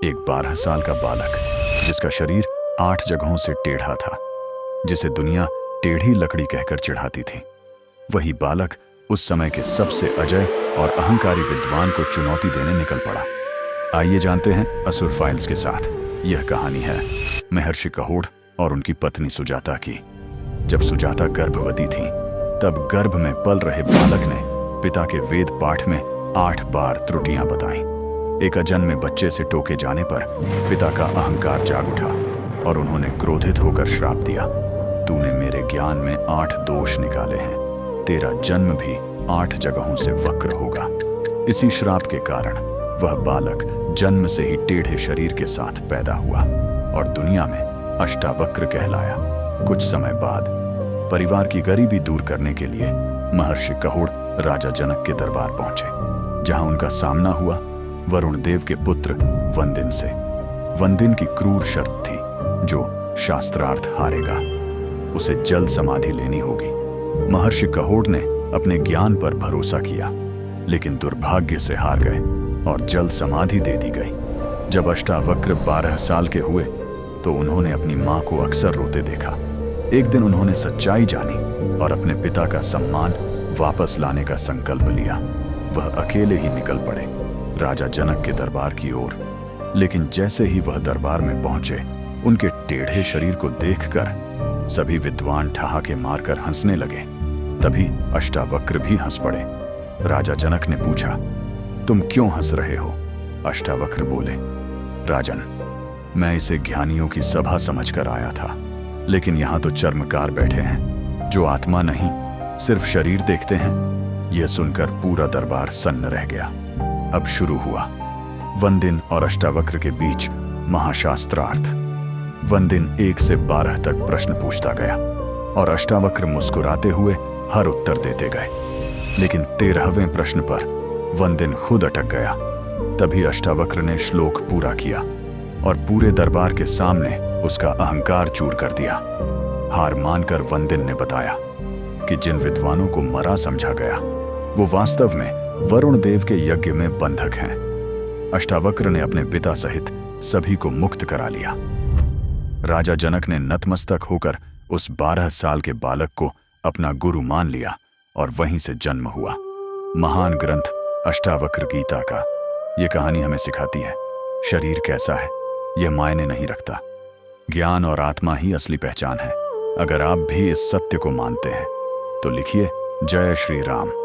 एक 12 साल का बालक जिसका शरीर 8 जगहों से टेढ़ा था, जिसे दुनिया टेढ़ी लकड़ी कहकर चिढ़ाती थी। वही बालक उस समय के सबसे अजय और अहंकारी विद्वान को चुनौती देने निकल पड़ा। आइए जानते हैं असुर फाइल्स के साथ। यह कहानी है महर्षि कहोड़ और उनकी पत्नी सुजाता की। जब सुजाता गर्भवती थी, तब गर्भ में पल रहे बालक ने पिता के वेद पाठ में 8 बार त्रुटियां बताईं। एक अजन्मे बच्चे से टोके जाने पर पिता का अहंकार जाग उठा और उन्होंने क्रोधित होकर श्राप दिया, तूने मेरे ज्ञान में 8 दोष निकाले हैं, तेरा जन्म भी 8 जगहों से वक्र होगा। इसी श्राप के कारण वह बालक जन्म से ही टेढ़े शरीर के साथ पैदा हुआ और दुनिया में अष्टावक्र कहलाया। कुछ समय बाद परिवार की गरीबी दूर करने के लिए महर्षि कहोड़ राजा जनक के दरबार पहुंचे, जहां उनका सामना हुआ वरुण देव के पुत्र वंदिन से। वंदिन की क्रूर शर्त थी, जो शास्त्रार्थ हारेगा उसे जल समाधि लेनी होगी। महर्षि कहोड़ ने अपने ज्ञान पर भरोसा किया, लेकिन दुर्भाग्य से हार गए और जल समाधि दे दी गई। जब अष्टावक्र 12 साल के हुए तो उन्होंने अपनी मां को अक्सर रोते देखा। एक दिन उन्होंने सच्चाई जानी और अपने पिता का सम्मान वापस लाने का संकल्प लिया। वह अकेले ही निकल पड़े राजा जनक के दरबार की ओर। लेकिन जैसे ही वह दरबार में पहुंचे, उनके टेढ़े शरीर को देखकर सभी विद्वान ठहाके मारकर हंसने लगे। तभी अष्टावक्र भी हंस पड़े। राजा जनक ने पूछा, तुम क्यों हंस रहे हो? अष्टावक्र बोले, राजन, मैं इसे ज्ञानियों की सभा समझकर आया था, लेकिन यहां तो चर्मकार बैठे हैं जो आत्मा नहीं सिर्फ शरीर देखते हैं। यह सुनकर पूरा दरबार सन्न रह गया। अब शुरू हुआ वंदिन और अष्टावक्र के बीच महाशास्त्रार्थ। वंदिन 1 से 12 तक प्रश्न पूछता गया और अष्टावक्र मुस्कुराते हुए हर उत्तर देते गए। लेकिन 13वें प्रश्न पर वंदिन खुद अटक गया। तभी अष्टावक्र ने श्लोक पूरा किया और पूरे दरबार के सामने उसका अहंकार चूर कर दिया। हार मानकर वंदिन ने बताया कि जिन विद्वानों को मरा समझा गया, वो वास्तव में वरुण देव के यज्ञ में बंधक हैं। अष्टावक्र ने अपने पिता सहित सभी को मुक्त करा लिया। राजा जनक ने नतमस्तक होकर उस 12 साल के बालक को अपना गुरु मान लिया और वहीं से जन्म हुआ महान ग्रंथ अष्टावक्र गीता का। ये कहानी हमें सिखाती है, शरीर कैसा है यह मायने नहीं रखता, ज्ञान और आत्मा ही असली पहचान है। अगर आप भी इस सत्य को मानते हैं तो लिखिए, जय श्री राम।